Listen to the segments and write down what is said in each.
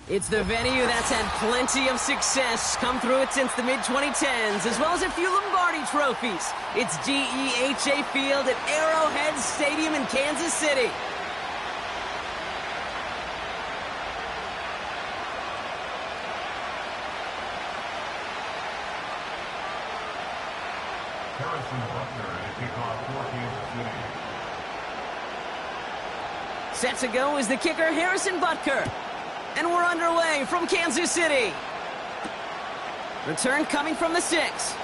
It's the venue that's had plenty of success come through it since the mid-2010s, as well as a few Lombardi trophies. It's GEHA Field at Arrowhead Stadium in Kansas City. Harrison Butker to kick off for Kansas City. Set to go is the kicker, Harrison Butker. And we're underway from Kansas City. Return coming from the 6.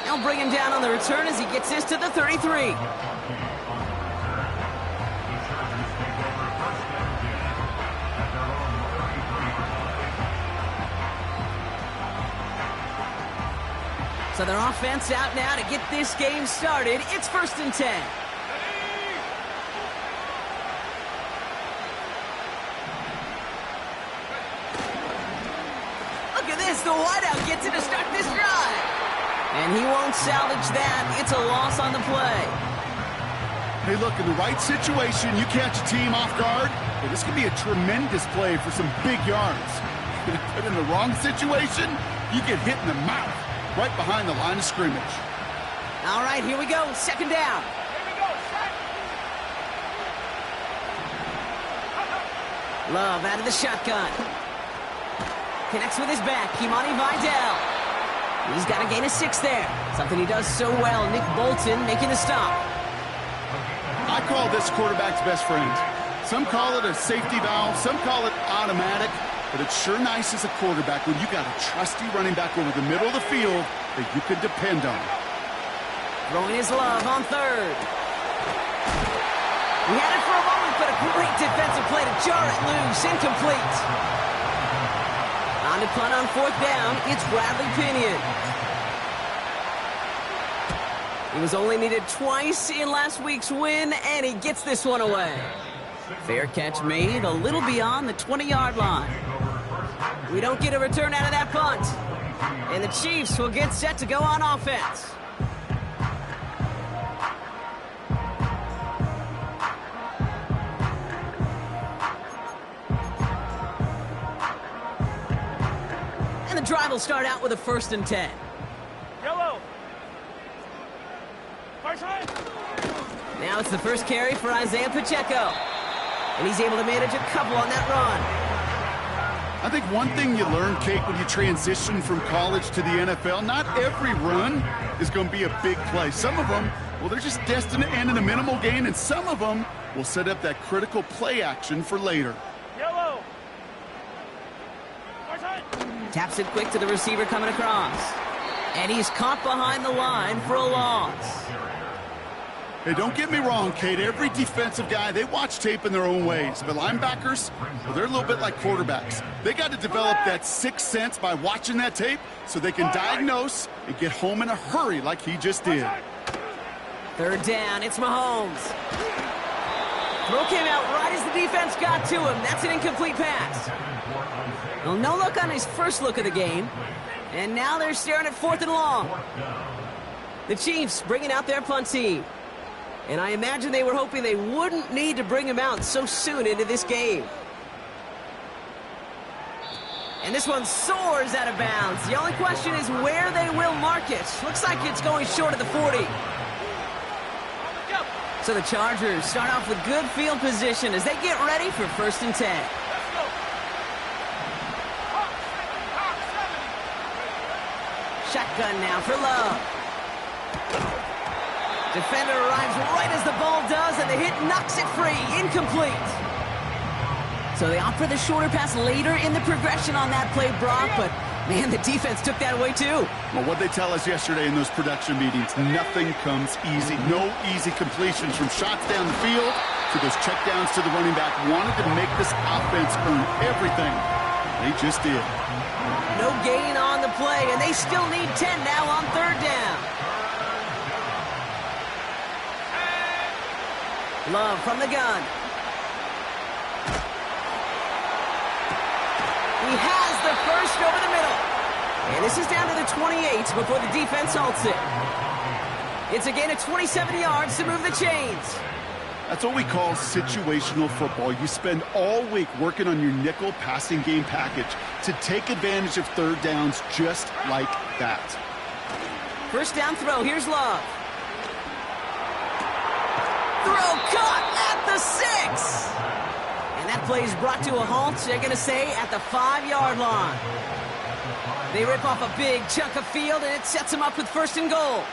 They'll bring him down on the return as he gets this to the 33. So their offense out now to get this game started. It's 1st and 10. The wideout gets it to start this drive. And he won't salvage that. It's a loss on the play. Hey, look, in the right situation, you catch a team off guard, well, this could be a tremendous play for some big yards. But in the wrong situation, you get hit in the mouth right behind the line of scrimmage. All right, here we go. 2nd down. Love out of the shotgun. Connects with his back, Kimani Vidal. He's got to gain a 6 there. Something he does so well. Nick Bolton making the stop. I call this quarterback's best friend. Some call it a safety valve, some call it automatic, but it's sure nice as a quarterback when you got a trusty running back over the middle of the field that you can depend on. Throwing his Love on 3rd. He had it for a moment, but a great defensive play to jar it loose. Incomplete. On to punt on 4th down, it's Bradley Pinion. He was only needed twice in last week's win, and he gets this one away. Fair catch made a little beyond the 20-yard line. We don't get a return out of that punt. And the Chiefs will get set to go on offense. And the drive will start out with a 1st and 10. Yellow. Now it's the first carry for Isaiah Pacheco. And he's able to manage a couple on that run. I think one thing you learn, Kate, when you transition from college to the NFL, not every run is going to be a big play. Some of them, well, they're just destined to end in a minimal gain, and some of them will set up that critical play action for later. Yellow. Taps it quick to the receiver coming across. And he's caught behind the line for a loss. Hey, don't get me wrong, Kate. Every defensive guy, they watch tape in their own ways. But linebackers, well, they're a little bit like quarterbacks. They got to develop that sixth sense by watching that tape so they can diagnose and get home in a hurry like he just did. 3rd down, it's Mahomes. Throw came out right as the defense got to him. That's an incomplete pass. Well, no look on his first look of the game. And now they're staring at 4th and long. The Chiefs bringing out their punt team. And I imagine they were hoping they wouldn't need to bring him out so soon into this game. And this one soars out of bounds. The only question is where they will mark it. Looks like it's going short of the 40. So the Chargers start off with good field position as they get ready for 1st and 10. Shotgun now for Love. Defender arrives right as the ball does, and the hit knocks it free. Incomplete. So they opt for the shorter pass later in the progression on that play, Brock, but man, the defense took that away too. Well, what they tell us yesterday in those production meetings, nothing comes easy. No easy completions from shots down the field to those checkdowns to the running back. Wanted to make this offense earn everything. They just did. No gain on the play, and they still need 10 now on 3rd down. Love from the gun. He has the first over the middle. And this is down to the 28 before the defense halts it. It's a gain of 27 yards to move the chains. That's what we call situational football. You spend all week working on your nickel passing game package to take advantage of third downs just like that. First down throw. Here's Love. Throw caught at the 6. And that play is brought to a halt, they're going to say, at the 5-yard line. They rip off a big chunk of field, and it sets them up with first and goal.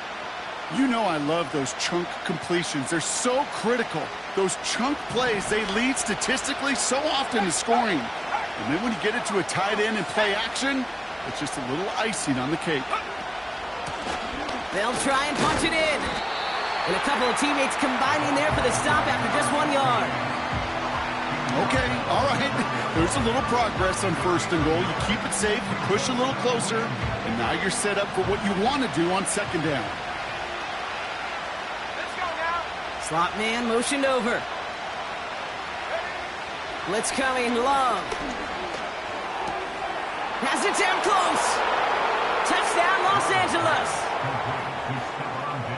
You know I love those chunk completions. They're so critical. Those chunk plays, they lead statistically so often to scoring. And then when you get it to a tight end and play action, it's just a little icing on the cake. They'll try and punch it in. And a couple of teammates combining there for the stop after just 1 yard. Okay, all right. There's a little progress on first and goal. You keep it safe, you push a little closer, and now you're set up for what you want to do on second down. Let's go now. Slot man motioned over. Blitz coming, Love. Has it down close. Touchdown, Los Angeles.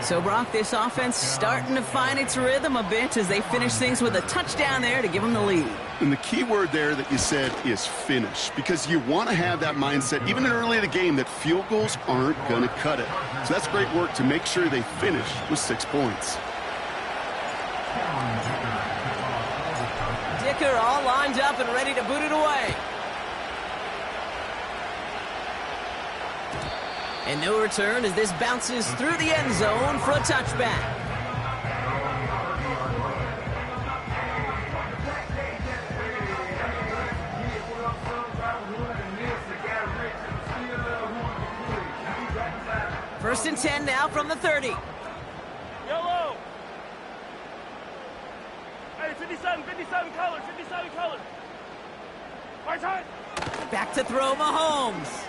So, Brock, this offense starting to find its rhythm a bit as they finish things with a touchdown there to give them the lead. And the key word there that you said is finish, because you want to have that mindset, even early in the game, that field goals aren't going to cut it. So that's great work to make sure they finish with 6 points. Dicker all lined up and ready to boot it away. And no return as this bounces through the end zone for a touchback. First and 10 now from the 30. Yellow. Hey, 57 colors, 57 colors. Right side. Back to throw, Mahomes.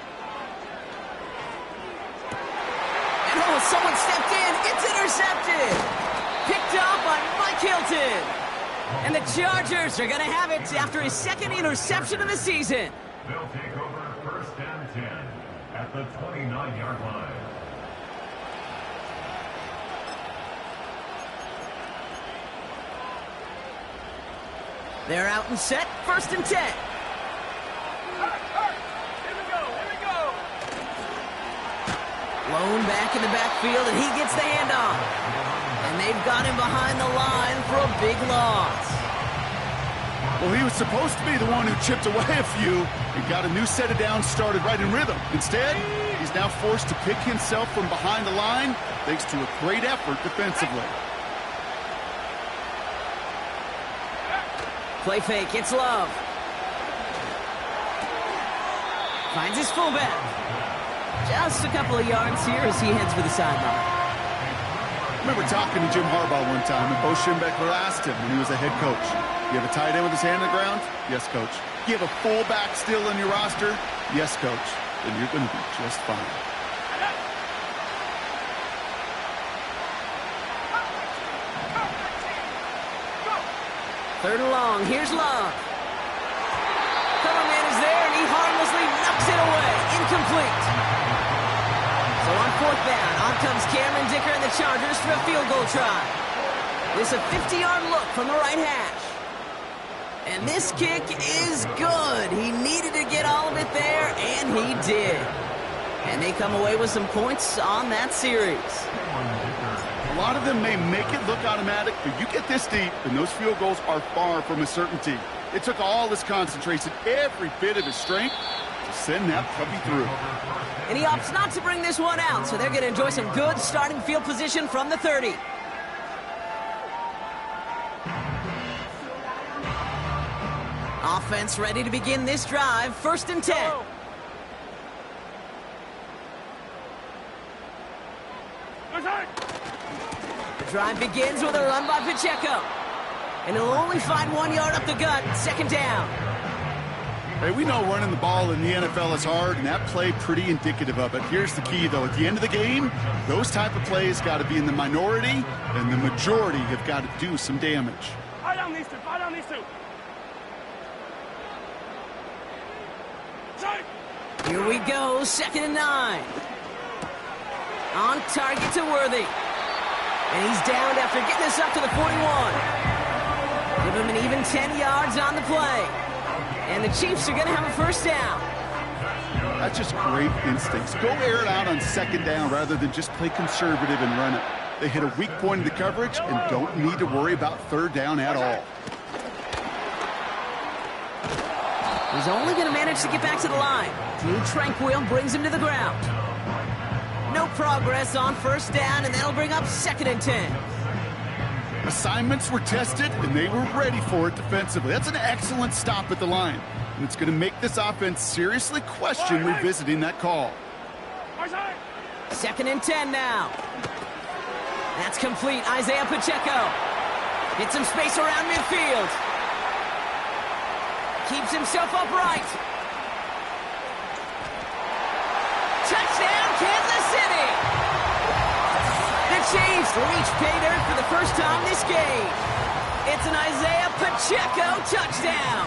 Oh, someone stepped in. It's intercepted. Picked up by Mike Hilton. And the Chargers are going to have it after his second interception of the season. They'll take over first and 10 at the 29-yard line. They're out and set. First and 10. Lone back in the backfield, and he gets the handoff. And they've got him behind the line for a big loss. Well, he was supposed to be the one who chipped away a few and got a new set of downs started right in rhythm. Instead, he's now forced to pick himself from behind the line thanks to a great effort defensively. Play fake, it's Love. Finds his fullback. Just a couple of yards here as he heads for the sideline. I remember talking to Jim Harbaugh one time, and Bo Schembechler asked him when he was a head coach, you have a tight end with his hand on the ground? Yes, coach. You have a fullback still on your roster? Yes, coach. Then you're going to be just fine. Third and long, here's Love. Cover man is there, and he harmlessly knocks it away. Incomplete. So on fourth down, on comes Cameron Dicker and the Chargers for a field goal try. This a 50-yard look from the right hash. And this kick is good. He needed to get all of it there, and he did. And they come away with some points on that series. A lot of them may make it look automatic, but you get this deep, and those field goals are far from a certainty. It took all his concentration, every bit of his strength, to send that puppy through. And he opts not to bring this one out, so they're going to enjoy some good starting field position from the 30. Offense ready to begin this drive. First and 10. The drive begins with a run by Pacheco. And he'll only find 1 yard up the gut. Second down. Hey, we know running the ball in the NFL is hard, and that play pretty indicative of it. Here's the key, though. At the end of the game, those type of plays got to be in the minority, and the majority have got to do some damage. Fire down these two. Fire down these two. Here we go, 2nd and 9. On target to Worthy. And he's downed after getting this up to the 41. Give him an even 10 yards on the play. And the Chiefs are going to have a first down. That's just great instincts. Go air it out on 2nd down rather than just play conservative and run it. They hit a weak point in the coverage and don't need to worry about 3rd down at all. He's only going to manage to get back to the line. Drew Tranquil brings him to the ground. No progress on 1st down, and that'll bring up 2nd and 10. Assignments were tested, and they were ready for it defensively. That's an excellent stop at the line. And it's going to make this offense seriously question revisiting that call. 2nd and 10 now. That's complete. Isaiah Pacheco gets some space around midfield. Keeps himself upright. Touchdown, Kansas City! The Chiefs reach pay dirt for the first time this game. It's an Isaiah Pacheco touchdown.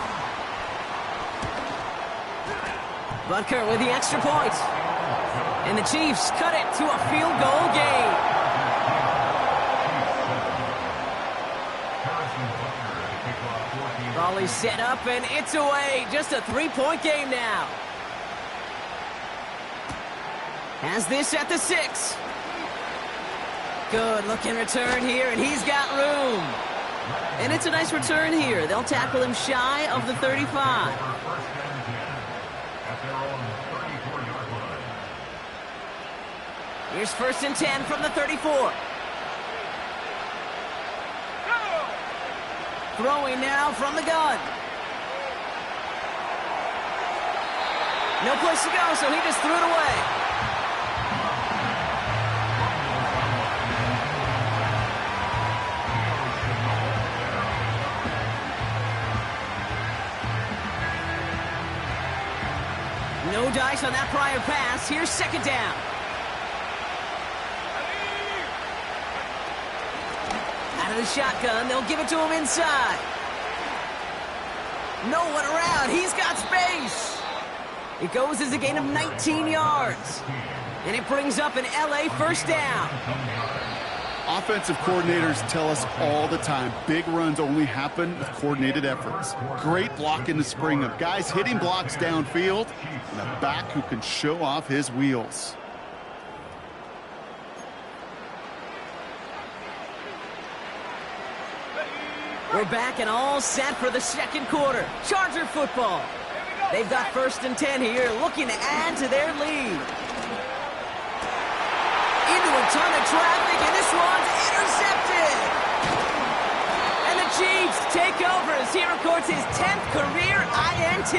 Butker with the extra point. And the Chiefs cut it to a field goal game. Volley set up, and it's away. Just a 3-point game now. Has this at the 6. Good looking return here, and he's got room. And it's a nice return here. They'll tackle him shy of the 35. Here's 1st and 10 from the 34. Throwing now from the gun. No place to go, so he just threw it away. No dice on that prior pass. Here's 2nd down. Out of the shotgun, they'll give it to him inside. No one around. He's got space. It goes as a gain of 19 yards. And it brings up an LA first down. Offensive coordinators tell us all the time, big runs only happen with coordinated efforts. Great block in the spring of guys hitting blocks downfield, and a back who can show off his wheels. We're back and all set for the 2nd quarter. Charger football. They've got 1st and 10 here, looking to add to their lead. Into a ton of traffic, and this one's intercepted. And the Chiefs take over as he records his 10th career INT.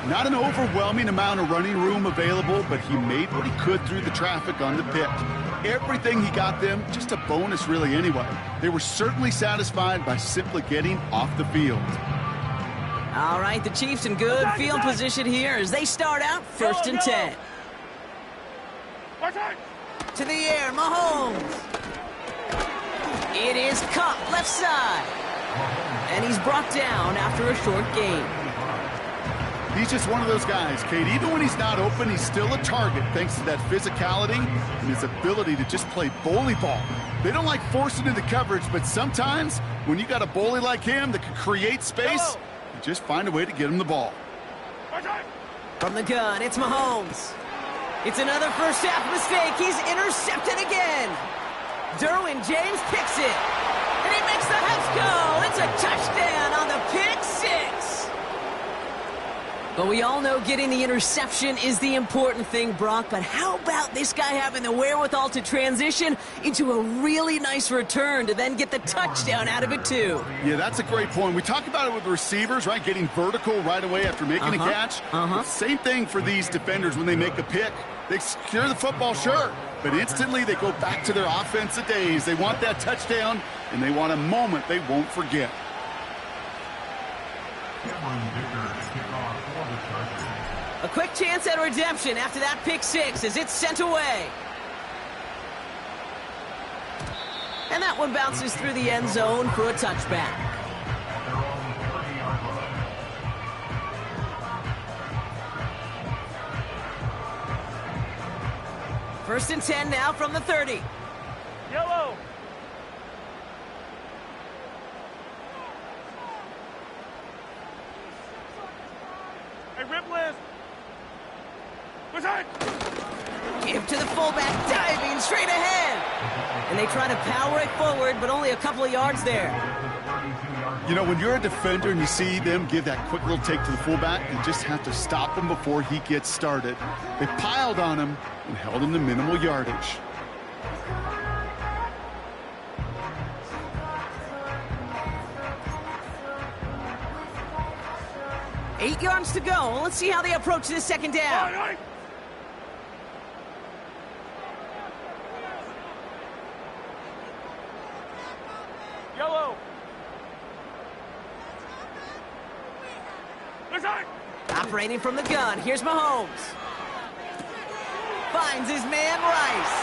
Not an overwhelming amount of running room available, but he made what he could through the traffic on the pick. Everything he got them, just a bonus really anyway. They were certainly satisfied by simply getting off the field. All right, the Chiefs in good field position here as they start out 1st and 10. To the air, Mahomes. It is caught left side. And he's brought down after a short gain. He's just one of those guys, Kate. Even when he's not open, he's still a target thanks to that physicality and his ability to just play bully ball. They don't like forcing into coverage, but sometimes when you got a bully like him that can create space, you just find a way to get him the ball. From the gun, it's Mahomes. It's another first half mistake. He's intercepted again. Derwin James picks it. And he makes the Hets go. It's a touchdown on the pick 6. But we all know getting the interception is the important thing, Brock. But how about this guy having the wherewithal to transition into a really nice return to then get the touchdown out of it, too? Yeah, that's a great point. We talk about it with the receivers, right? Getting vertical right away after making a catch. Same thing for these defenders when they make a pick. They secure the football, sure, but instantly they go back to their offensive days. They want that touchdown, and they want a moment they won't forget. Cameron Dicker. A quick chance at redemption after that pick six as it's sent away. And that one bounces through the end zone for a touchback. First and 10 now from the 30. Yellow. Hey, Ripley. What's that? Give to the fullback, diving straight ahead. And they try to power it forward, but only a couple of yards there. You know, when you're a defender and you see them give that quick little take to the fullback, you just have to stop him before he gets started. They piled on him and held him to minimal yardage. Eight yards to go. Let's see how they approach this second down. All right. Yellow. What's that? Operating from the gun, here's Mahomes. Finds his man Rice.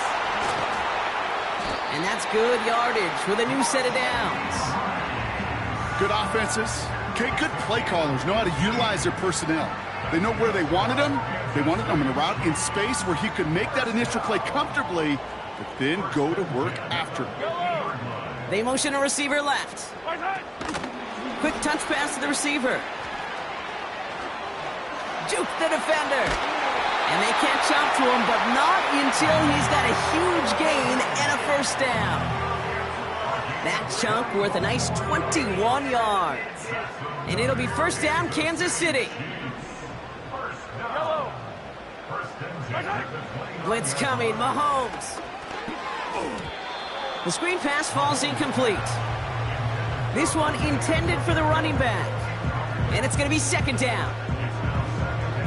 And that's good yardage with a new set of downs. Good offenses. Okay, good play callers know how to utilize their personnel. They know where they wanted him. They wanted him in a route in space where he could make that initial play comfortably, but then go to work after. They motion a receiver left. What's that? Quick touch pass to the receiver. Juke the defender. And they catch up to him, but not until he's got a huge gain and a first down. That chunk worth a nice 21 yards. And it'll be first down, Kansas City. Yellow. What's that? Blitz coming, Mahomes. The screen pass falls incomplete. This one intended for the running back. And it's going to be second down.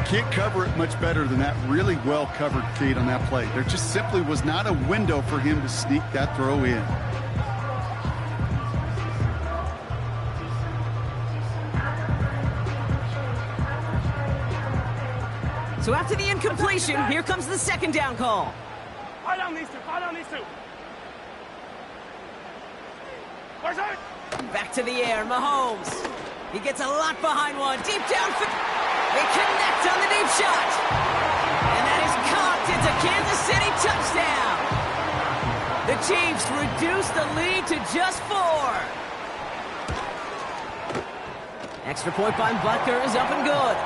Can't cover it much better than that. Really well covered, Kate, on that play. There just simply was not a window for him to sneak that throw in. So after the incompletion, here comes the second down call. Fire down these two. Fire down these two. What's that? Back to the air, Mahomes. He gets a lot behind one. Deep down. They connect on the deep shot. And that is caught. It's a Kansas City touchdown. The Chiefs reduce the lead to just 4. Extra point by Butker is up and good.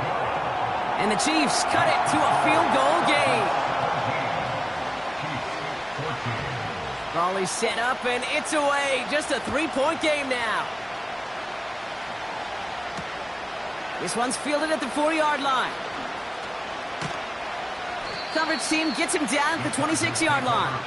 And the Chiefs cut it to a field goal game. Raleigh set up, and it's away. Just a 3-point game now. This one's fielded at the 4-yard line. Coverage team gets him down at the 26-yard line.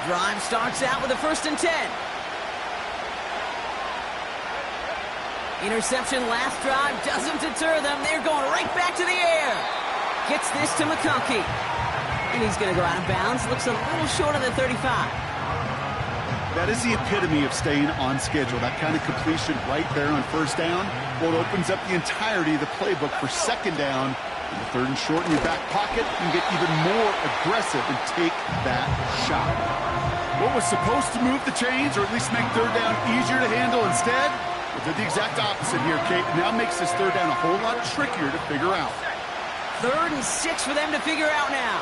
Drive starts out with a first and 10. Interception last drive doesn't deter them. They're going right back to the air. Gets this to McConkey. And he's going to go out of bounds. Looks a little short of the 35. That is the epitome of staying on schedule. That kind of completion right there on first down. Well, it opens up the entirety of the playbook for second down. And the third and short in your back pocket, you can get even more aggressive and take that shot. What was supposed to move the chains, or at least make third down easier to handle instead, well, did the exact opposite here, Kate. Now makes this third down a whole lot trickier to figure out. 3rd and 6 for them to figure out now.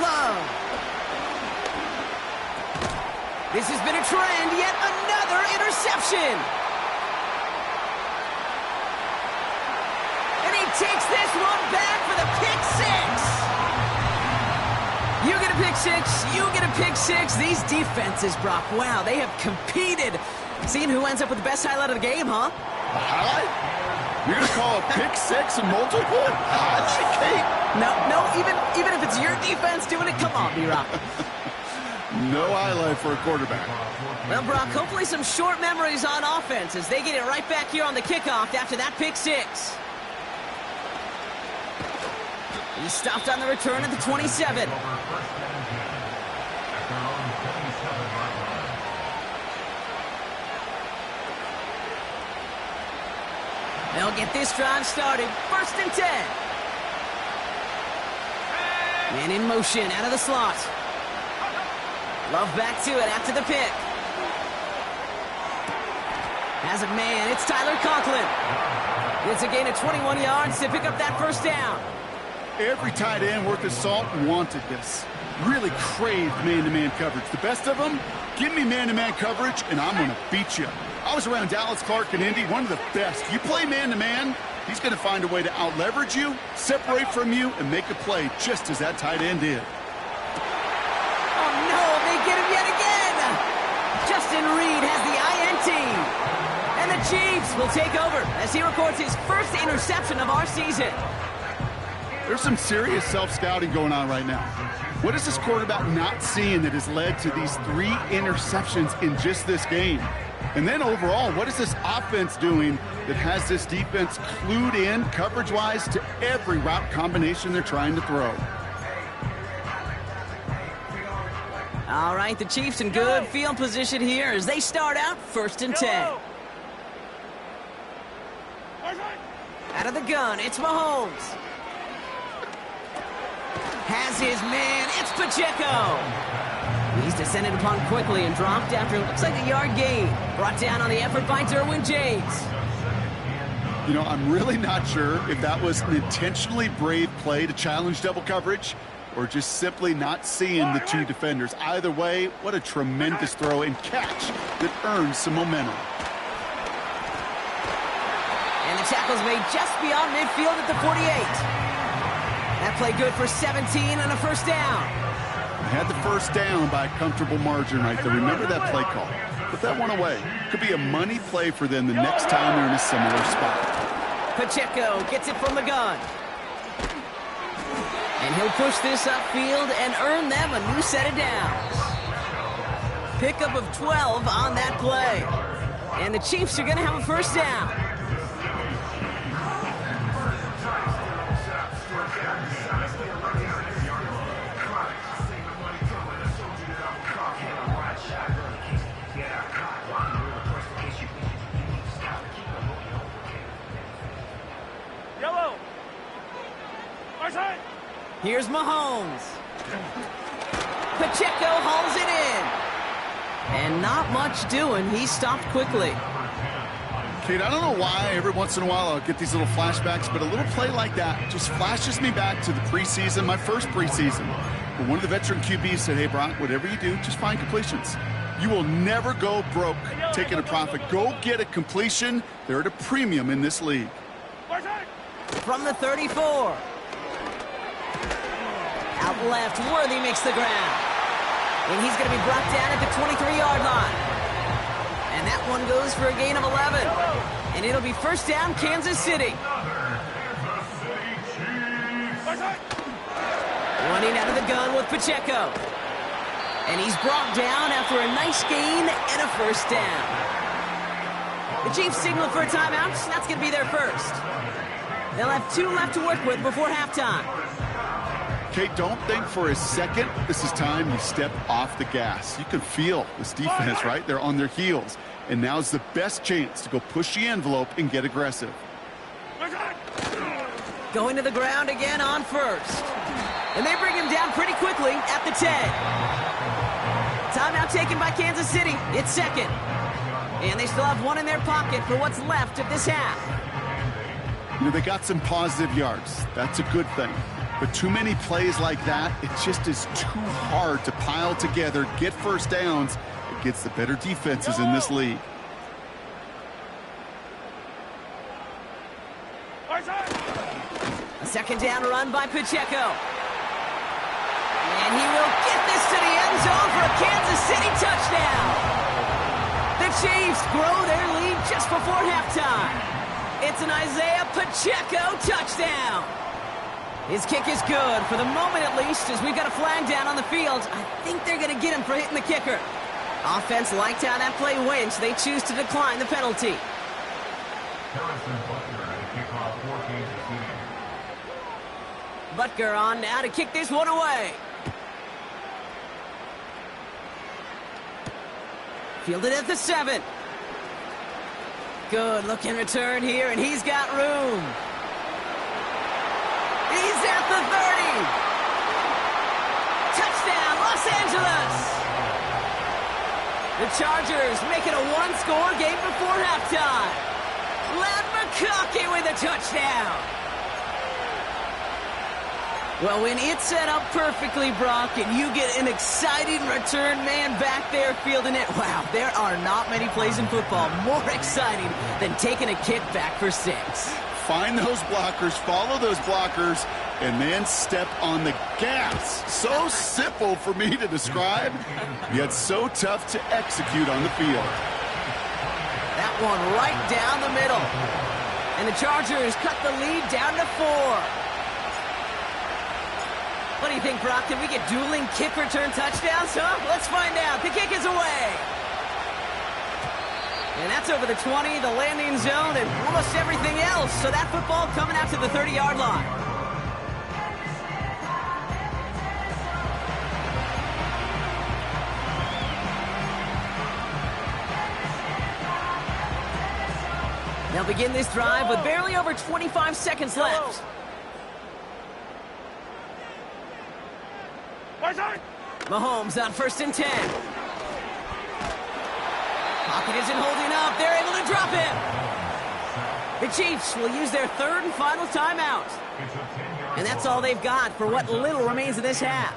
Love. This has been a trend. Yet another interception. And he takes this one back for the pick 6. You get a pick 6, you get a pick 6. These defenses, Brock, wow, they have competed. Seeing who ends up with the best highlight of the game, huh? A highlight? You're going to call a pick 6 a multiple highlight, Kate? No, even if it's your defense doing it, come on, B-Rock. No highlight for a quarterback. Well, Brock, hopefully some short memories on offense as they get it right back here on the kickoff after that pick six. He stopped on the return at the 27. They'll get this drive started. 1st and 10. Man in motion out of the slot. Love back to it after the pick. Has a man. It's Tyler Conklin. It's a gain of 21 yards to pick up that 1st down. Every tight end worth his salt wanted this. Really craved man-to-man coverage. The best of them, give me man-to-man coverage, and I'm going to beat you. I was around Dallas Clark and Indy, one of the best. You play man-to-man, he's going to find a way to out-leverage you, separate from you, and make a play just as that tight end did. Oh, no, they get him yet again. Justin Reed has the INT. And the Chiefs will take over as he records his 1st interception of our season. There's some serious self-scouting going on right now. What is this quarterback not seeing that has led to these 3 interceptions in just this game? And then overall, what is this offense doing that has this defense clued in coverage-wise to every route combination they're trying to throw? All right, the Chiefs in good field position here as they start out 1st and 10. Out of the gun, it's Mahomes. Has his man, it's Pacheco. He's descended upon quickly and dropped after it looks like a yard gain. Brought down on the effort by Derwin James. You know, I'm really not sure if that was an intentionally brave play to challenge double coverage or just simply not seeing the 2 defenders. Either way, what a tremendous throw and catch that earns some momentum. And the tackle's made just beyond midfield at the 48. That play good for 17 and a 1st down. They had the 1st down by a comfortable margin right there. Remember that play call. Put that one away. Could be a money play for them the next time they're in a similar spot. Pacheco gets it from the gun. And he'll push this upfield and earn them a new set of downs. Pickup of 12 on that play. And the Chiefs are going to have a 1st down. Here's Mahomes. Pacheco hauls it in. And not much doing. He stopped quickly. Kate, I don't know why every once in a while I'll get these little flashbacks, but a little play like that just flashes me back to the preseason, my first preseason. But one of the veteran QBs said, hey, Brock, whatever you do, just find completions. You will never go broke taking a profit. Go get a completion. They're at a premium in this league. From the 34. Out left, Worthy makes the ground. And he's going to be brought down at the 23-yard line. And that one goes for a gain of 11. And it'll be 1st down, Kansas City. Running out of the gun with Pacheco. And he's brought down after a nice gain and a 1st down. The Chiefs signal for a timeout, so that's going to be their 1st. They'll have 2 left to work with before halftime. Kate, don't think for a second this is time you step off the gas. You can feel this defense, right? They're on their heels. And now's the best chance to go push the envelope and get aggressive. Going to the ground again on 1st. And they bring him down pretty quickly at the 10. Timeout taken by Kansas City. It's 2nd. And they still have 1 in their pocket for what's left of this half. You know, they got some positive yards. That's a good thing. But too many plays like that, it just is too hard to pile together, get 1st downs against the better defenses in this league. A 2nd down run by Pacheco. And he will get this to the end zone for a Kansas City touchdown. The Chiefs grow their lead just before halftime. It's an Isaiah Pacheco touchdown. His kick is good, for the moment at least, as we've got a flag down on the field. I think they're going to get him for hitting the kicker. Offense liked how that play went, so they choose to decline the penalty. Harrison Butker to kick off 14 to Butker on now to kick this one away. Fielded at the 7. Good looking return here, and he's got room. He's at the 30. Touchdown, Los Angeles. The Chargers make it a one-score game before halftime. Ladd McConkey with a touchdown. Well, when it's set up perfectly, Brock, and you get an exciting return man back there fielding it, wow, there are not many plays in football more exciting than taking a kick back for 6. Find those blockers, follow those blockers, and then step on the gas. So simple for me to describe, yet so tough to execute on the field. That one right down the middle. And the Chargers cut the lead down to 4. What do you think, Brock? Can we get dueling kick return touchdowns, huh? Let's find out. The kick is away. And that's over the 20, the landing zone, and almost everything else. So that football coming out to the 30-yard line. They'll begin this drive with barely over 25 seconds left. Mahomes on 1st and 10. Pocket isn't holding up. They're able to drop him. The Chiefs will use their 3rd and final timeout. And that's all they've got for what little remains of this half.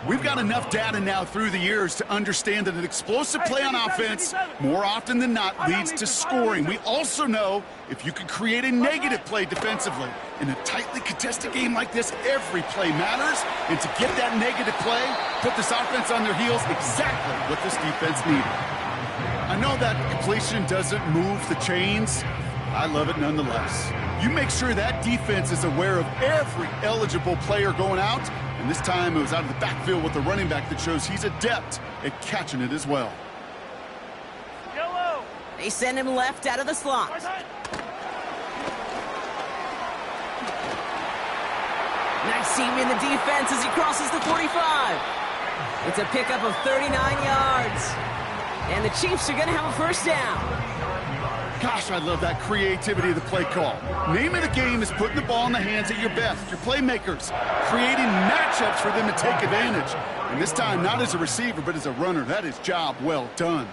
We've got enough data now through the years to understand that an explosive play on offense, more often than not, leads to scoring. We also know if you can create a negative play defensively. In a tightly contested game like this, every play matters. And to get that negative play, put this offense on their heels, exactly what this defense needed. I know that completion doesn't move the chains. I love it nonetheless. You make sure that defense is aware of every eligible player going out. And this time it was out of the backfield with the running back that shows he's adept at catching it as well. Yellow. They send him left out of the slot. Nice seam in the defense as he crosses the 45. It's a pickup of 39 yards. And the Chiefs are going to have a 1st down. Gosh, I love that creativity of the play call. Name of the game is putting the ball in the hands of your best, your playmakers, creating matchups for them to take advantage. And this time, not as a receiver, but as a runner. That is job well done.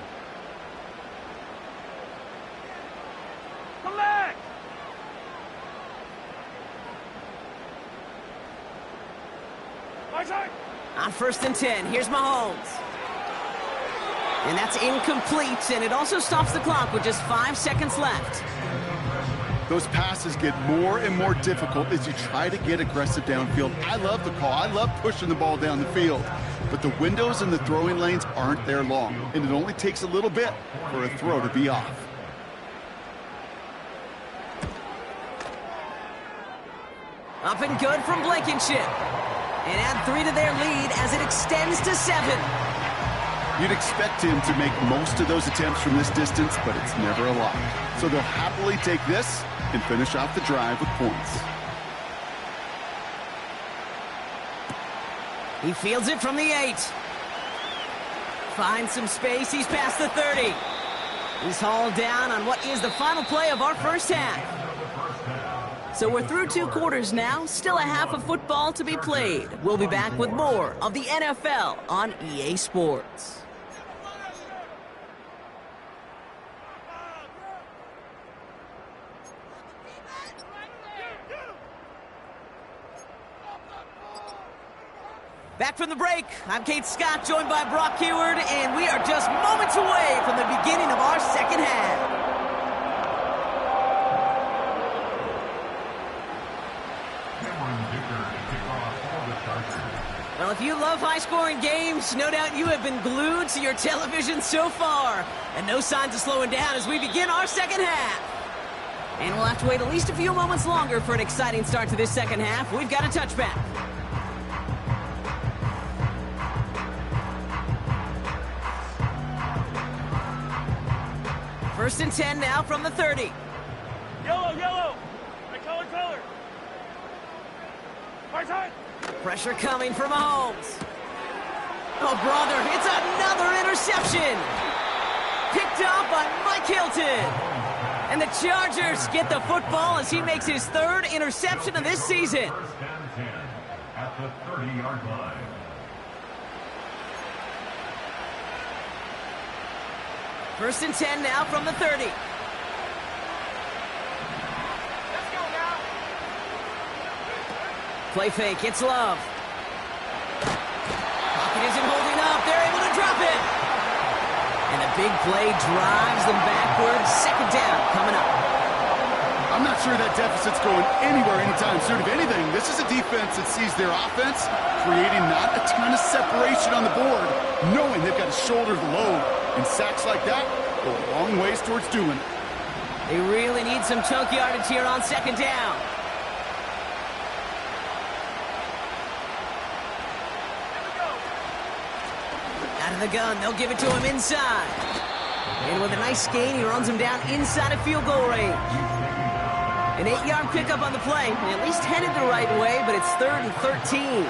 Come back. On 1st and 10, here's Mahomes. And that's incomplete, and it also stops the clock with just 5 seconds left. Those passes get more and more difficult as you try to get aggressive downfield. I love the call. I love pushing the ball down the field. But the windows in the throwing lanes aren't there long, and it only takes a little bit for a throw to be off. Up and good from Blankenship. And add 3 to their lead as it extends to 7. You'd expect him to make most of those attempts from this distance, but it's never a lot. So they'll happily take this and finish off the drive with points. He fields it from the 8. Finds some space. He's past the 30. He's hauled down on what is the final play of our 1st half. So we're through 2 quarters now. Still a half of football to be played. We'll be back with more of the NFL on EA Sports. Back from the break, I'm Kate Scott, joined by Brock Huard, and we are just moments away from the beginning of our 2nd half. Well, if you love high-scoring games, no doubt you have been glued to your television so far. And no signs of slowing down as we begin our 2nd half. And we'll have to wait at least a few moments longer for an exciting start to this second half. We've got a touchback. First and 10 now from the 30. Yellow, yellow. My color. Hard time. Pressure coming from Mahomes. Oh, brother, it's another interception. Picked up by Mike Hilton. And the Chargers get the football as he makes his third interception of this season. First and 10 at the 30-yard line. First and 10 now from the 30. Let's go now. Play fake, it's Love. Pocket isn't holding up, they're able to drop it. And a big play drives them backwards. Second down coming up. I'm not sure that deficit's going anywhere anytime soon. If anything, this is a defense that sees their offense creating not a ton of separation on the board, knowing they've got to shoulder the load. And sacks like that go a long ways towards doing it. They really need some chunk yardage here on second down. Out of the gun, they'll give it to him inside. And with a nice gain, he runs him down inside of field goal range. An 8-yard pickup on the play. At least headed the right way, but it's 3rd and 13.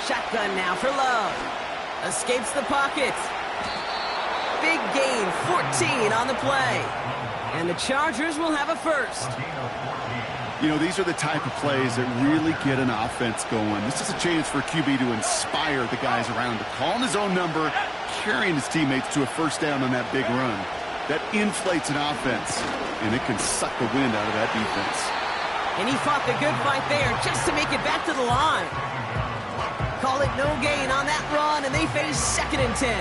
Shotgun now for Love. Escapes the pocket. Big gain, 14 on the play. And the Chargers will have a first. You know, these are the type of plays that really get an offense going. This is a chance for QB to inspire the guys around him. Calling his own number, carrying his teammates to a first down on that big run. That inflates an offense, and it can suck the wind out of that defense. And he fought the good fight there just to make it back to the line. Call it no gain on that run, and they face 2nd and 10.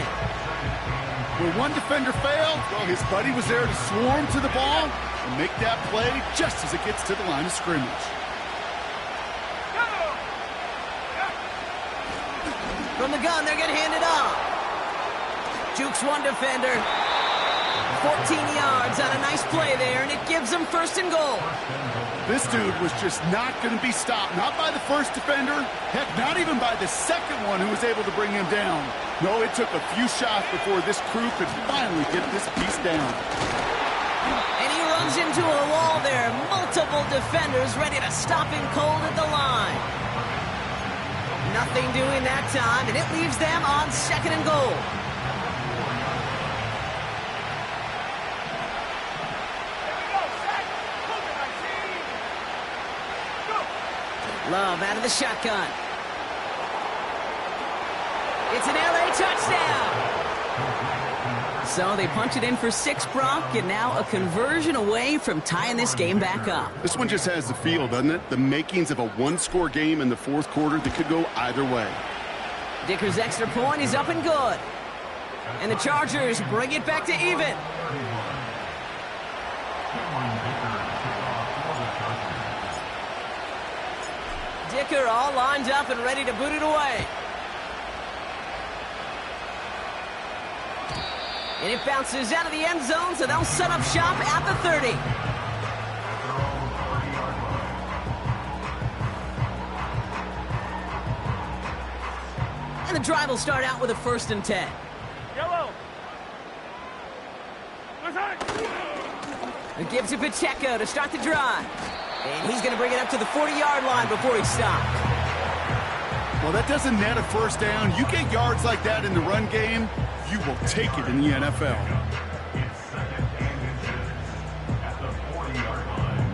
Where one defender failed, well, his buddy was there to swarm to the ball and make that play just as it gets to the line of scrimmage. From the gun, they're going to hand it off. Jukes one defender. 14 yards on a nice play there, and it gives them 1st and goal. This dude was just not going to be stopped, not by the first defender, heck, not even by the second one who was able to bring him down. No, it took a few shots before this crew could finally get this piece down. And he runs into a wall there. Multiple defenders ready to stop him cold at the line. Nothing doing that time, and it leaves them on 2nd and goal. Love out of the shotgun. It's an LA touchdown. So they punch it in for 6, Brock, and now a conversion away from tying this game back up. This one just has the feel, doesn't it? The makings of a one-score game in the 4th quarter that could go either way. Dicker's extra point is up and good. And the Chargers bring it back to even. Dicker all lined up and ready to boot it away. And it bounces out of the end zone, so they'll set up shop at the 30. And the drive will start out with a 1st and 10. Yellow. It gives to Pacheco to start the drive. And he's going to bring it up to the 40-yard line before he stops. Well, that doesn't net a first down. You get yards like that in the run game, you will take it in the NFL. It's 2nd and inches at the 40-yard line.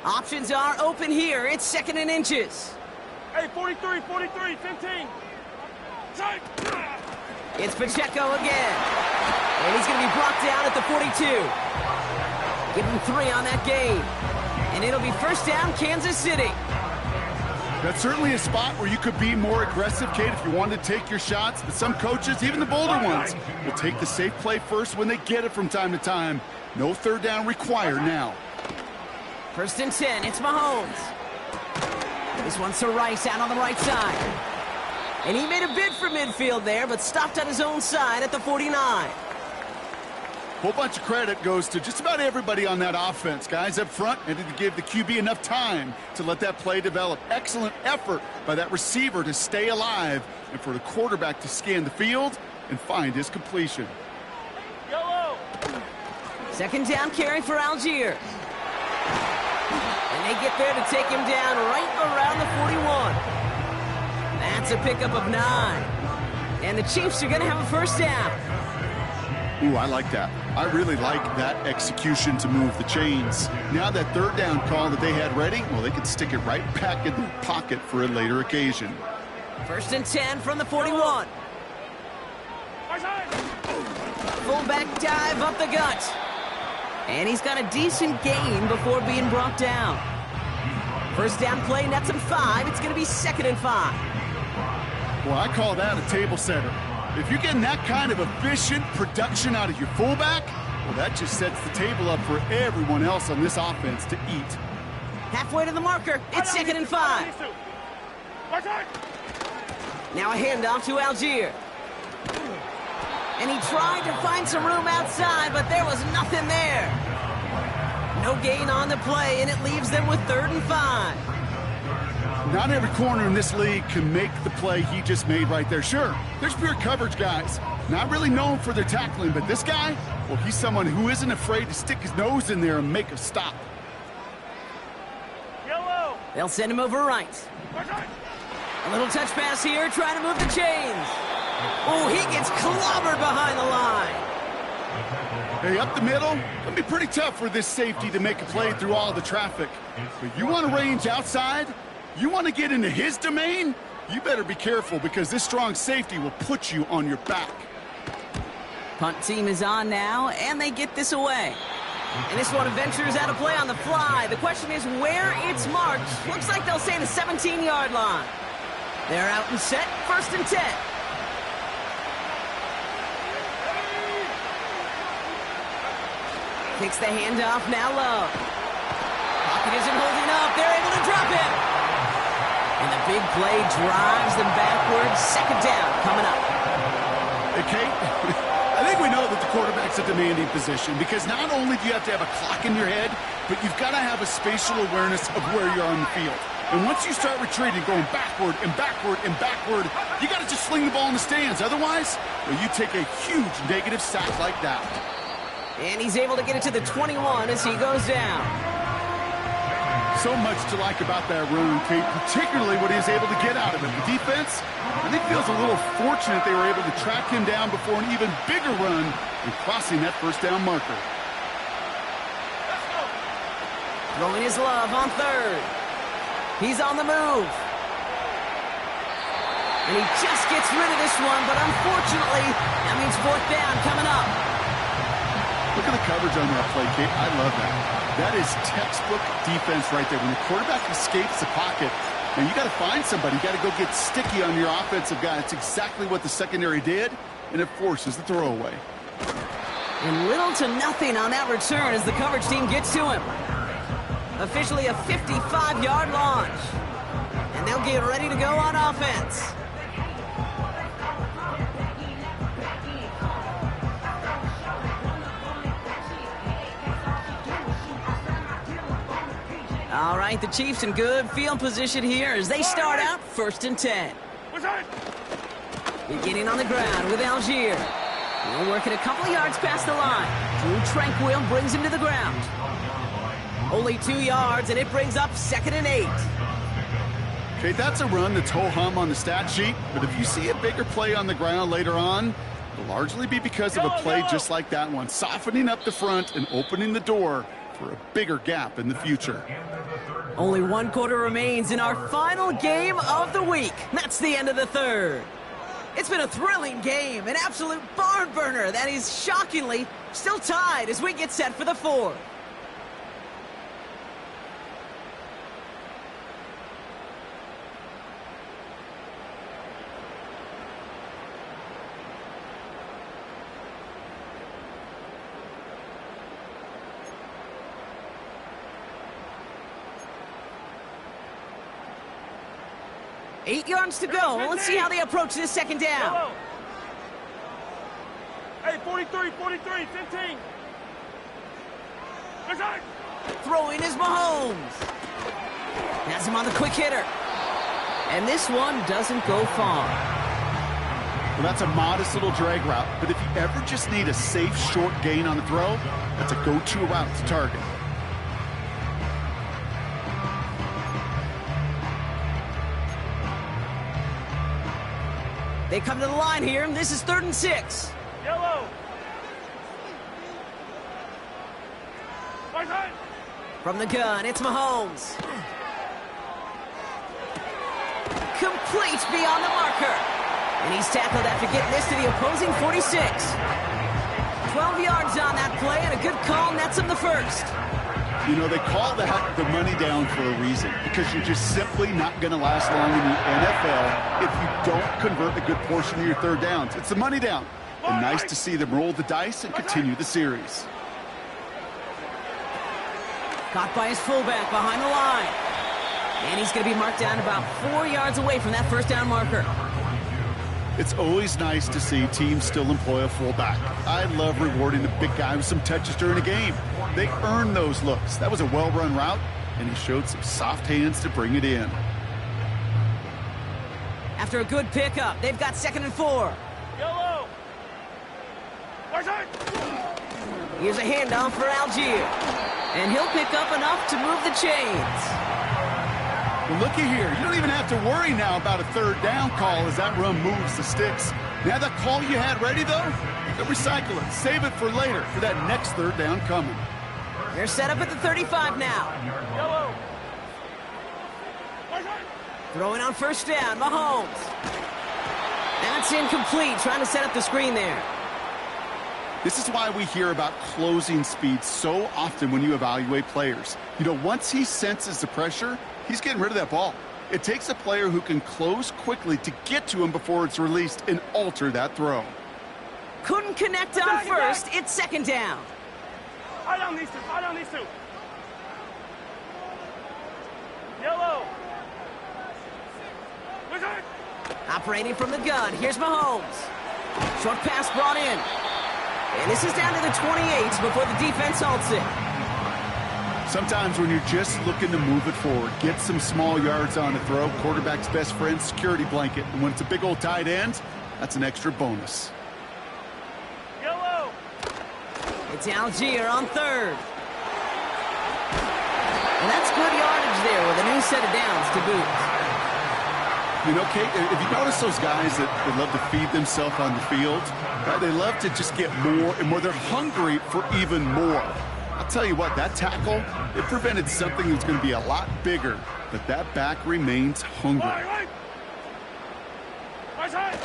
Options are open here. It's 2nd and inches. Hey, 43, 15. Time. It's Pacheco again. And he's going to be brought down at the 42. Give him 3 on that game. And it'll be first down, Kansas City. That's certainly a spot where you could be more aggressive, Kate, if you wanted to take your shots. But some coaches, even the bolder ones, will take the safe play first when they get it from time to time. No third down required now. First and 10, it's Mahomes. This one's to Rice out on the right side. And he made a bid for midfield there, but stopped on his own side at the 49. Whole bunch of credit goes to just about everybody on that offense. Guys up front needed to give the QB enough time to let that play develop. Excellent effort by that receiver to stay alive and for the quarterback to scan the field and find his completion. Yellow. Second down carry for Algier. And they get there to take him down right around the 41. That's a pickup of 9. And the Chiefs are going to have a first down. Ooh, I like that. I really like that execution to move the chains. Now that third down call that they had ready, well, they could stick it right back in their pocket for a later occasion. First and 10 from the 41. Fullback dive up the gut. And he's got a decent gain before being brought down. First down play, nets him 5. It's going to be 2nd and 5. Well, I call that a table setter. If you're getting that kind of efficient production out of your fullback, well, that just sets the table up for everyone else on this offense to eat. Halfway to the marker, it's 2nd and 5. Now a handoff to Algier. And he tried to find some room outside, but there was nothing there. No gain on the play, and it leaves them with 3rd and 5. Not every corner in this league can make the play he just made right there. Sure, there's pure coverage guys. Not really known for their tackling, but this guy, well, he's someone who isn't afraid to stick his nose in there and make a stop. Yellow. They'll send him over right. A little touch pass here, trying to move the chains. Oh, he gets clobbered behind the line. Hey, up the middle, it'll be pretty tough for this safety to make a play through all the traffic. But you want to range outside? You want to get into his domain? You better be careful because this strong safety will put you on your back. Punt team is on now, and they get this away. And this one ventures out of play on the fly. The question is where it's marked. Looks like they'll say the 17-yard line. They're out and set, 1st and 10. Takes the handoff, now low. Pocket isn't holding up. They're able to drop him. And the big play drives them backwards. 2nd down coming up. Hey, Kate, I think we know that the quarterback's a demanding position because not only do you have to have a clock in your head, but you've got to have a spatial awareness of where you're on the field. And once you start retreating, going backward and backward and backward, you got to just sling the ball in the stands. Otherwise, well, you take a huge negative sack like that. And he's able to get it to the 21 as he goes down. So much to like about that run, Kate, particularly what he was able to get out of it. The defense, I think, feels a little fortunate they were able to track him down before an even bigger run and crossing that first down marker. Throwing his love on 3rd. He's on the move. And he just gets rid of this one, but unfortunately, that means 4th down coming up. Look at the coverage on that play, Kate. I love that. That is textbook defense right there. When the quarterback escapes the pocket, and you got to find somebody. You got to go get sticky on your offensive guy. It's exactly what the secondary did, and it forces the throwaway. And little to nothing on that return as the coverage team gets to him. Officially a 55-yard launch. And they'll get ready to go on offense. All right, the Chiefs in good field position here as they start out 1st and 10. Beginning on the ground with Algier. He'll work it a couple of yards past the line. Drew Tranquil brings him to the ground. Only 2 yards, and it brings up 2nd and 8. Okay, that's a run that's ho-hum on the stat sheet, but if you see a bigger play on the ground later on, it'll largely be because of a play just like that one, softening up the front and opening the door for a bigger gap in the future. Only 1 quarter remains in our final game of the week. That's the end of the 3rd. It's been a thrilling game, an absolute barn burner that is shockingly still tied as we get set for the 4th. 8 yards to go. Let's see how they approach this second down. Yellow. Hey, 43, 15. Good side. Throwing is Mahomes. Has him on the quick hitter. And this one doesn't go far. Well, that's a modest little drag route, but if you ever just need a safe, short gain on a throw, that's a go-to route to target. They come to the line here, and this is 3rd and 6. Yellow. Right side. From the gun, it's Mahomes. Complete beyond the marker. And he's tackled after getting this to the opposing 46. 12 yards on that play, and a good call nets him the first. You know, they call that the money down for a reason, because you're just simply not going to last long in the NFL if you don't convert a good portion of your third downs. It's the money down. And nice to see them roll the dice and continue the series. Caught by his fullback behind the line. And he's going to be marked down about 4 yards away from that first down marker. It's always nice to see teams still employ a fullback. I love rewarding the big guy with some touches during a game. They earn those looks. That was a well-run route, and he showed some soft hands to bring it in. After a good pickup, they've got 2nd and 4. Yellow. Right side. Here's a handoff for Algier. And he'll pick up enough to move the chains. Well, looky here. You don't even have to worry now about a third down call as that run moves the sticks. Now that call you had ready, though, don't recycle it. Save it for later for that next third down coming. They're set up at the 35 now. Yellow. Right side. Throwing on first down, Mahomes. That's incomplete, trying to set up the screen there. This is why we hear about closing speed so often when you evaluate players. You know, once he senses the pressure, he's getting rid of that ball. It takes a player who can close quickly to get to him before it's released and alter that throw. Couldn't connect on first. It's 2nd down. I don't need to. Yellow. Right side. Operating from the gun. Here's Mahomes. Short pass brought in. And this is down to the 28 before the defense halts it. Sometimes when you're just looking to move it forward, get some small yards on the throw, quarterback's best friend, security blanket. And when it's a big old tight end, that's an extra bonus. Yellow. It's Algier on 3rd. And that's good yardage there with a new set of downs to boot. You know, Kate, if you notice those guys that love to feed themselves on the field, right, they love to just get more and more. They're hungry for even more. I'll tell you what, that tackle, it prevented something that's going to be a lot bigger, but that back remains hungry. Right side.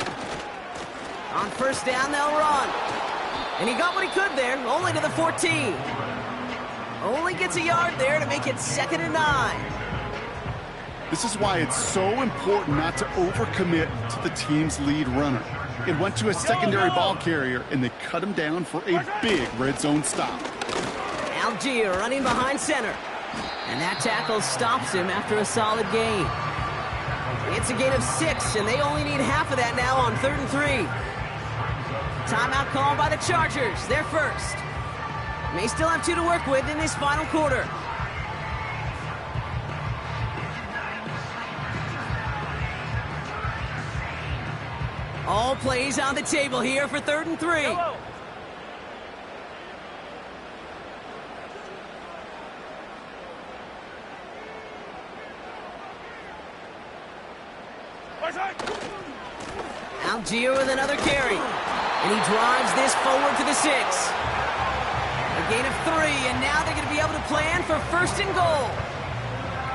On first down, they'll run. And he got what he could there, only to the 14. Only gets a yard there to make it 2nd and 9. This is why it's so important not to overcommit to the team's lead runner. It went to a secondary ball carrier, and they cut him down for a big red zone stop. Algier running behind center. And that tackle stops him after a solid gain. It's a gain of 6, and they only need half of that now on 3rd and 3. Timeout called by the Chargers. They're first. May still have 2 to work with in this final quarter. All plays on the table here for 3rd and 3. Yellow. Right side. Algier with another carry. And he drives this forward to the 6. A gain of 3, and now they're going to be able to plan for 1st and goal.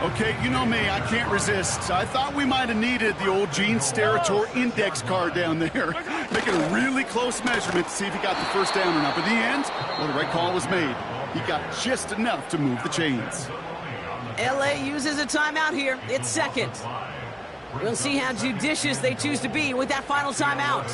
Okay, you know me, I can't resist. I thought we might have needed the old Gene Steratore index card down there. Making a really close measurement to see if he got the first down or not. But in the end, well, the right call was made. He got just enough to move the chains. LA uses a timeout here. It's 2nd. We'll see how judicious they choose to be with that final timeout.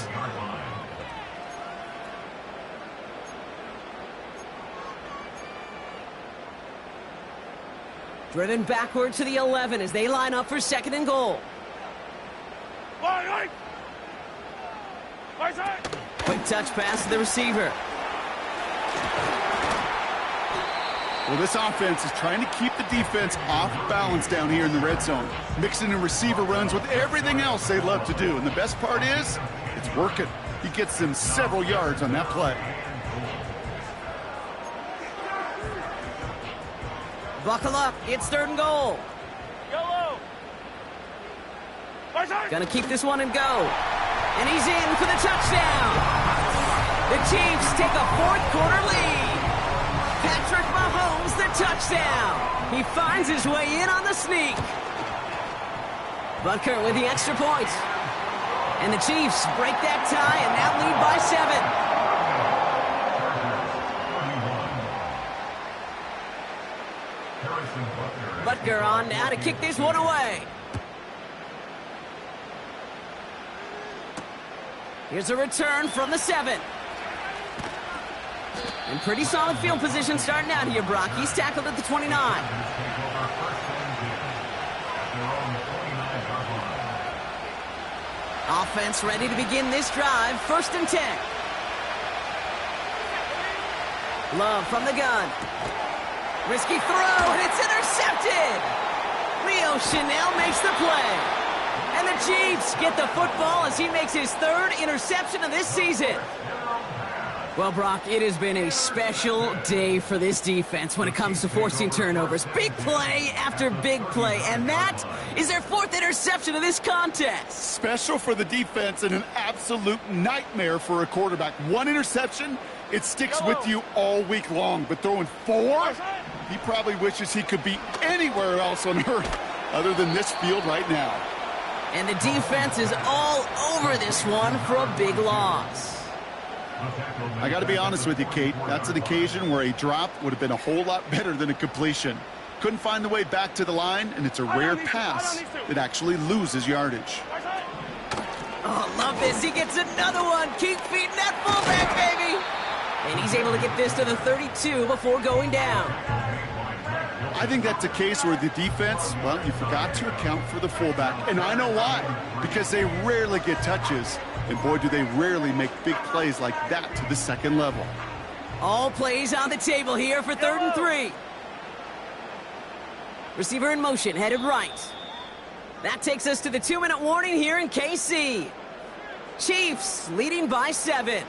Driven backward to the 11 as they line up for 2nd and goal. Quick touch pass to the receiver. Well, this offense is trying to keep the defense off balance down here in the red zone, mixing in receiver runs with everything else they love to do. And the best part is, it's working. He gets them several yards on that play. Buckle up. It's 3rd and goal. Yellow. Gonna keep this one and go. And he's in for the touchdown. The Chiefs take a 4th quarter lead. Patrick Mahomes, the touchdown. He finds his way in on the sneak. Butker with the extra point. And the Chiefs break that tie and now lead by 7. Butker on now to kick this one away. Here's a return from the 7. And pretty solid field position starting out here, Brock. He's tackled at the 29. Offense ready to begin this drive. 1st and 10. Love from the gun. Risky throw, and it's intercepted. Leo Chanel makes the play. And the Chiefs get the football as he makes his 3rd interception of this season. Well, Brock, it has been a special day for this defense when it comes to forcing turnovers. Big play after big play, and that is their 4th interception of this contest. Special for the defense and an absolute nightmare for a quarterback. 1 interception, it sticks with you all week long, but throwing 4, he probably wishes he could be anywhere else on earth other than this field right now. And the defense is all over this one for a big loss. I got to be honest with you, Kate. That's an occasion where a drop would have been a whole lot better than a completion. Couldn't find the way back to the line, and it's a rare pass that actually loses yardage. Oh, love this. He gets another one. Keep feeding that fullback, baby. And he's able to get this to the 32 before going down. I think that's a case where the defense, well, you forgot to account for the fullback. And I know why. Because they rarely get touches. And boy, do they rarely make big plays like that to the 2nd level. All plays on the table here for 3rd and 3. Receiver in motion, headed right. That takes us to the 2-minute warning here in KC. Chiefs leading by 7.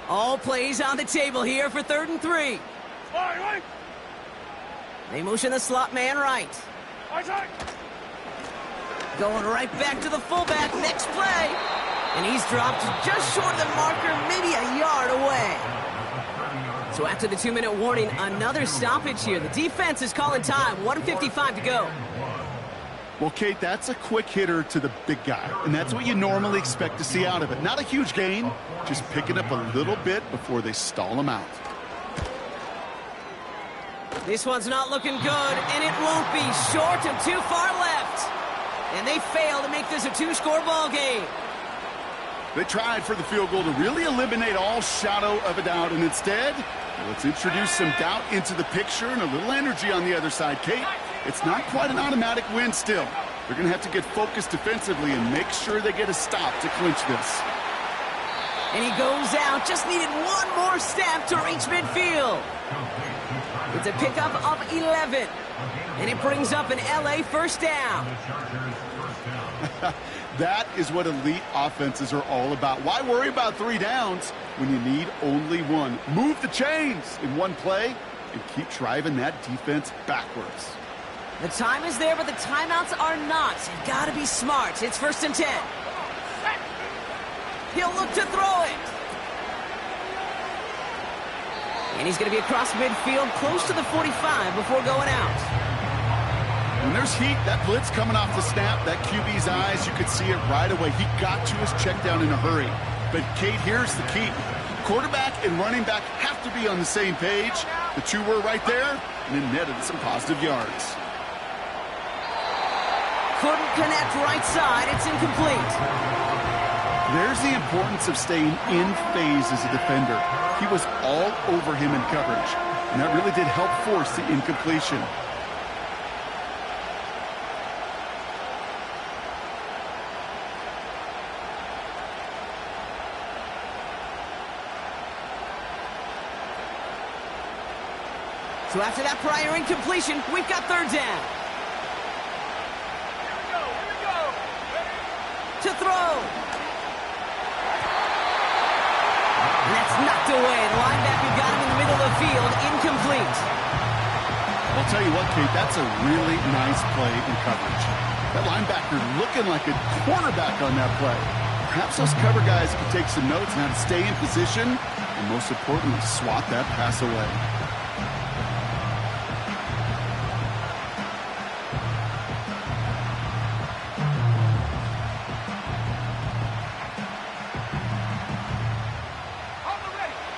All plays on the table here for 3rd and 3. They motion the slot man right. Going right back to the fullback, next play. And he's dropped just short of the marker, maybe a yard away. So after the 2-minute warning, another stoppage here. The defense is calling time, 1:55 to go. Well, Kate, that's a quick hitter to the big guy, and that's what you normally expect to see out of it. Not a huge gain, just picking up a little bit before they stall him out. This one's not looking good, and it won't be. Short and too far left. And they fail to make this a 2-score ball game. They tried for the field goal to really eliminate all shadow of a doubt, and instead, let's introduce some doubt into the picture and a little energy on the other side. Kate, it's not quite an automatic win still. They're going to have to get focused defensively and make sure they get a stop to clinch this. And he goes out, just needed one more step to reach midfield. It's a pickup of 11. And it brings up an LA first down. That is what elite offenses are all about. Why worry about 3 downs when you need only 1? Move the chains in one play and keep driving that defense backwards. The time is there, but the timeouts are not. You've got to be smart. It's 1st and 10. He'll look to throw it. And he's going to be across midfield, close to the 45 before going out. When there's heat, that blitz coming off the snap, that QB's eyes, you could see it right away. He got to his check down in a hurry. But, Kate, here's the key. Quarterback and running back have to be on the same page. The 2 were right there, and it netted some positive yards. Couldn't connect right side. It's incomplete. There's the importance of staying in phase as a defender. He was all over him in coverage, and that really did help force the incompletion. So after that prior incompletion, we've got third down. Here we go. To throw. And that's knocked away. The linebacker got him in the middle of the field, incomplete. I'll tell you what, Kate, that's a really nice play in coverage. That linebacker looking like a quarterback on that play. Perhaps those cover guys can take some notes on how to stay in position and, most importantly, swat that pass away.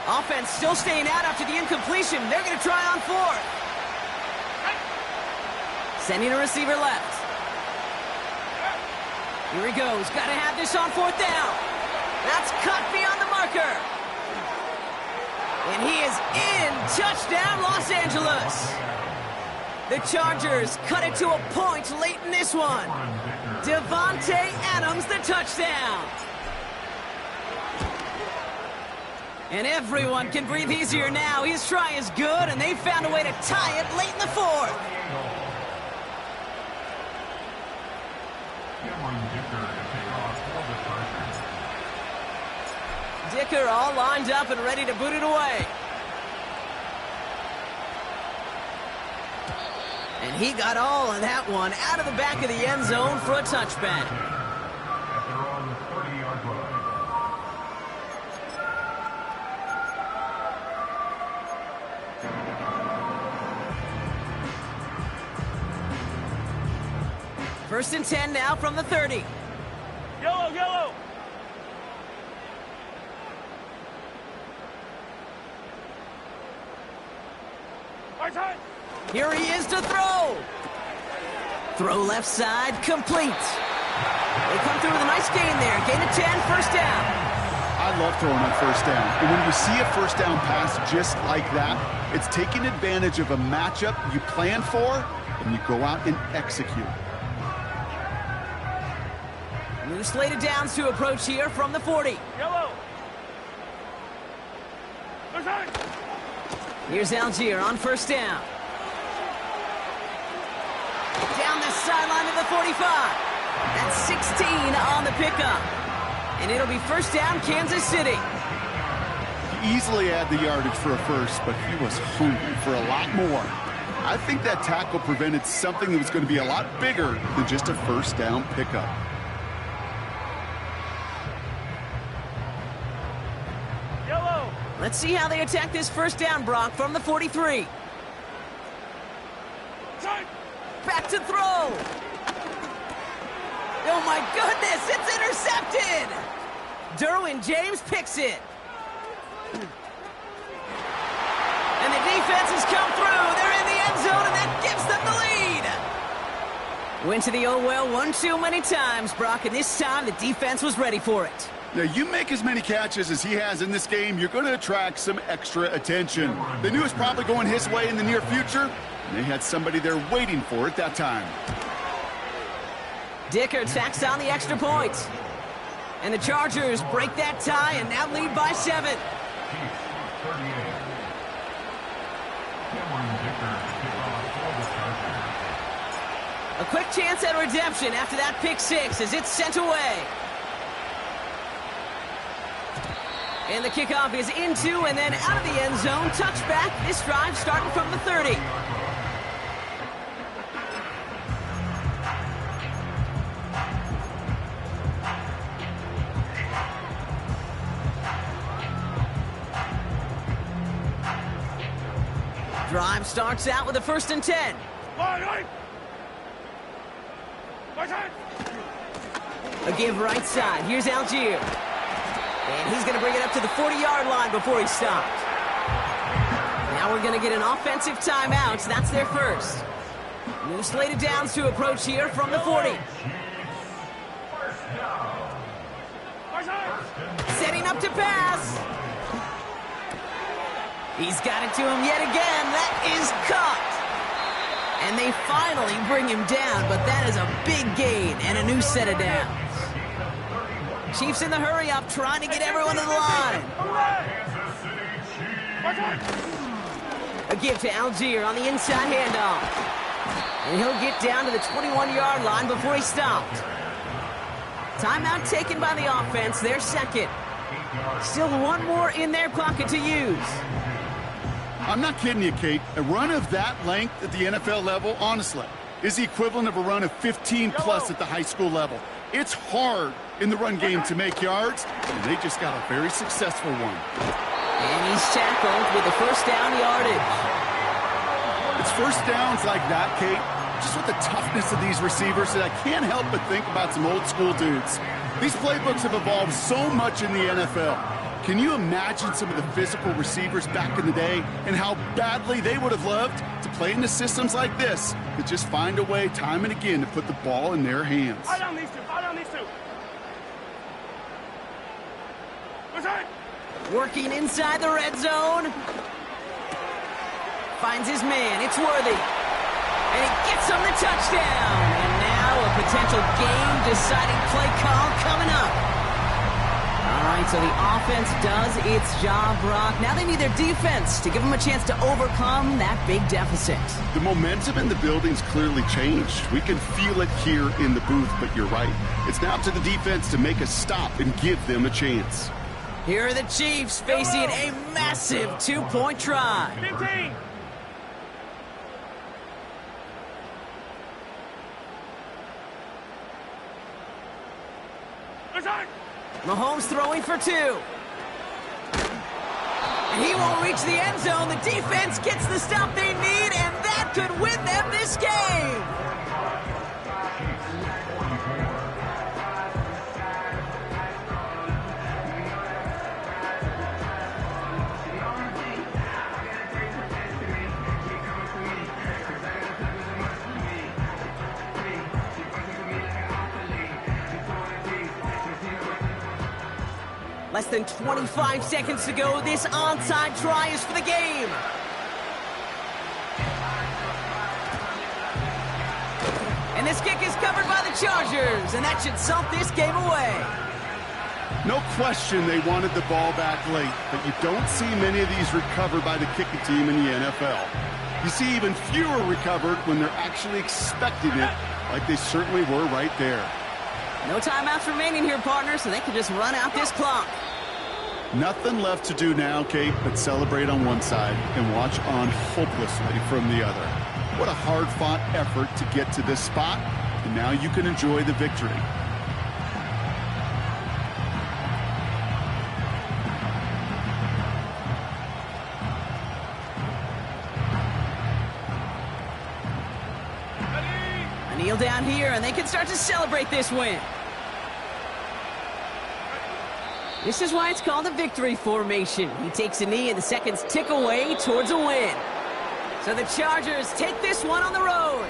Offense still staying out after the incompletion. They're going to try on fourth. Sending a receiver left. Here he goes. Got to have this on fourth down. That's cut beyond the marker. And he is in. Touchdown, Los Angeles. The Chargers cut it to a point late in this one. Davante Adams, the touchdown. And everyone can breathe easier now. His try is good, and they found a way to tie it late in the fourth. Dicker all lined up and ready to boot it away. And he got all of that one out of the back of the end zone for a touchback. At their own 30-yard line. First and 10 now from the 30. Yellow. Right side. Here he is to throw. Throw left side, complete. They come through with a nice gain there. Gain of 10, first down. I love throwing on first down. And when you see a first down pass just like that, it's taking advantage of a matchup you plan for, and you go out and execute. New slated downs to approach here from the 40. Yellow. Right side. Here's Algier on first down. Down the sideline to the 45. That's 16 on the pickup. And it'll be first down, Kansas City. He easily had the yardage for a first, but he was hungry for a lot more. I think that tackle prevented something that was going to be a lot bigger than just a first down pickup. Yellow. Let's see how they attack this first down, Brock, from the 43. Side. Back to throw. Oh, my goodness, it's intercepted. Derwin James picks it. And the defense has come through. They're in the end zone, and that gives them the lead. Went to the oh well one too many times, Brock, and this time the defense was ready for it. Now, you make as many catches as he has in this game, you're going to attract some extra attention. They knew it was probably going his way in the near future, and they had somebody there waiting for it that time. Dicker tacks on the extra point. And the Chargers break that tie and now lead by 7. Chiefs, 38. Cameron Dicker to kick off for the Chargers. A quick chance at redemption after that pick six as it's sent away. And the kickoff is into and then out of the end zone. Touchback. This drive starting from the 30. Drive starts out with a first and 10. Right side. A give right side. Here's Algier. And he's going to bring it up to the 40-yard line before he stopped. Now we're going to get an offensive timeout. That's their first. New slated downs to approach here from the 40. Right side. Setting up to pass. He's got it to him yet again. That is caught. And they finally bring him down, but that is a big gain and a new set of downs. Chiefs in the hurry-up, trying to get everyone to the line. Right side. A give to Algier on the inside handoff. And he'll get down to the 21-yard line before he stopped. Timeout taken by the offense, their second. Still one more in their pocket to use. I'm not kidding you, Kate. A run of that length at the NFL level, honestly, is the equivalent of a run of 15-plus at the high school level. It's hard in the run game to make yards, and they just got a very successful one. And he's tackled with the first down yardage. It's first downs like that, Kate, just with the toughness of these receivers, that I can't help but think about some old school dudes. These playbooks have evolved so much in the NFL. Can you imagine some of the physical receivers back in the day and how badly they would have loved to play in the systems like this, to just find a way time and again to put the ball in their hands? Fire down these two. Fire down these two. Return. Working inside the red zone. Finds his man. It's Worthy. And he gets him the touchdown. And now a potential game-deciding play call coming up. All right, so the offense does its job, Brock. Now they need their defense to give them a chance to overcome that big deficit. The momentum in the building's clearly changed. We can feel it here in the booth, but you're right. It's now up to the defense to make a stop and give them a chance. Here are the Chiefs facing a massive two-point try. 15. Return. Mahomes throwing for two. And he won't reach the end zone. The defense gets the stop they need, and that could win them this game. Less than 25 seconds to go. This onside try is for the game. And this kick is covered by the Chargers, and that should salt this game away. No question they wanted the ball back late, but you don't see many of these recovered by the kicking team in the NFL. You see even fewer recovered when they're actually expecting it, like they certainly were right there. No timeouts remaining here, partner, so they can just run out this clock. Nothing left to do now, Kate, but celebrate on one side and watch on hopelessly from the other. What a hard-fought effort to get to this spot, and now you can enjoy the victory. A kneel down here, and they can start to celebrate this win. This is why it's called a victory formation. He takes a knee and the seconds tick away towards a win. So the Chargers take this one on the road.